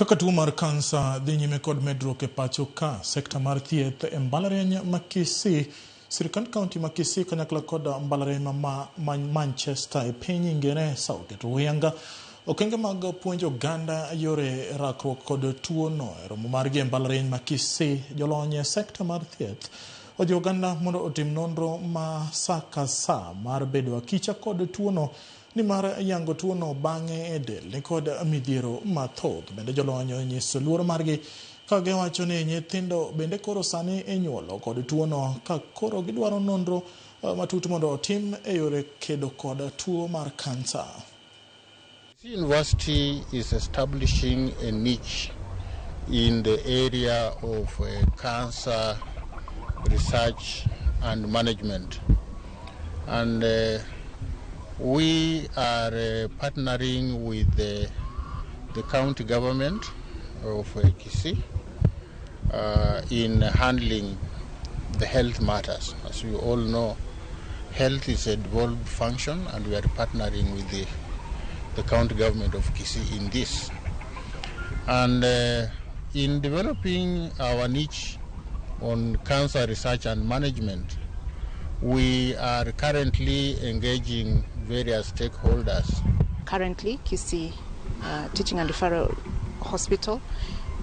Kaka tuo mar kansa dhi nyime kod medruok e pacho ka sekta mar thieth e mbalariany ma Kisii, sirkand kaunti ma Kisii kanyakla kod mbalariany ma Manchester e piny Ingresa oketo huyanga okenge mag puonjo oganda yore rakruok kod tuo no. E romo margi e mbalariany ma Kisii, jolony e sekta mar thieth ojiwo oganda mondo otim nonro ma saa ka saa mar bedo akicha kod tuo no, ni mar yango tuo no bang'e e del ni kod midhiero mathoth. Bende jolony onyiso luoro margi ka giwacho ni nyithindo bende koro sani inyuolo kod tuo no, ka koro gidwaro nonro matut mondo otim e yore kedo kod tuo mar kansa. The university is establishing a niche in the area of cancer research and management, and we are partnering with the county government of Kisii in handling the health matters. As you all know, health is a devolved function, and we are partnering with the county government of Kisii in this. And in developing our niche on cancer research and management, we are currently engaging various stakeholders. Currently, Kisii Teaching and Referral Hospital,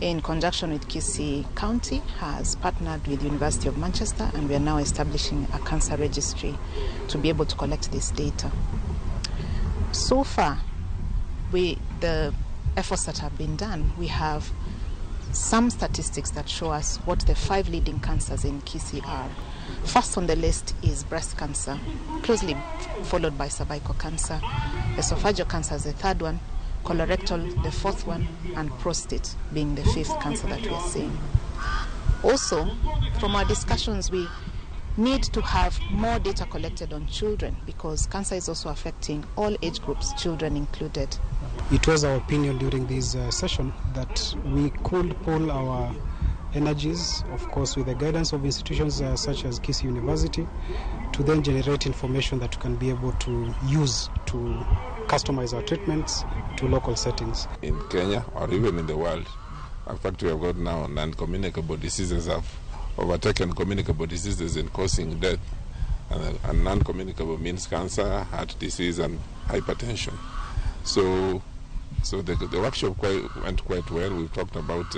in conjunction with Kisii County, has partnered with the University of Manchester, and we are now establishing a cancer registry to be able to collect this data. So far, the efforts that have been done, we have some statistics that show us what the 5 leading cancers in Kisii are. First on the list is breast cancer, closely followed by cervical cancer. Esophageal cancer is the 3rd one, colorectal the 4th one, and prostate being the 5th cancer that we are seeing. Also, from our discussions, we need to have more data collected on children, because cancer is also affecting all age groups, children included. It was our opinion during this session that we could pool our energies, of course with the guidance of institutions such as Kisii University, to then generate information that we can be able to use to customize our treatments to local settings. In Kenya or even in the world, in fact we have got now non-communicable diseases have overtaken communicable diseases in causing death, and non-communicable means cancer, heart disease and hypertension. So the workshop went quite well. We talked about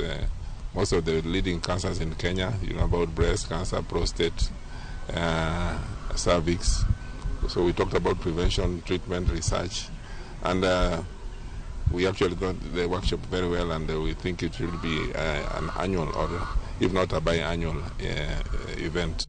most of the leading cancers in Kenya, about breast cancer, prostate, cervix. So we talked about prevention, treatment, research, and we actually got the workshop very well, and we think it will be an annual, or if not a biannual event.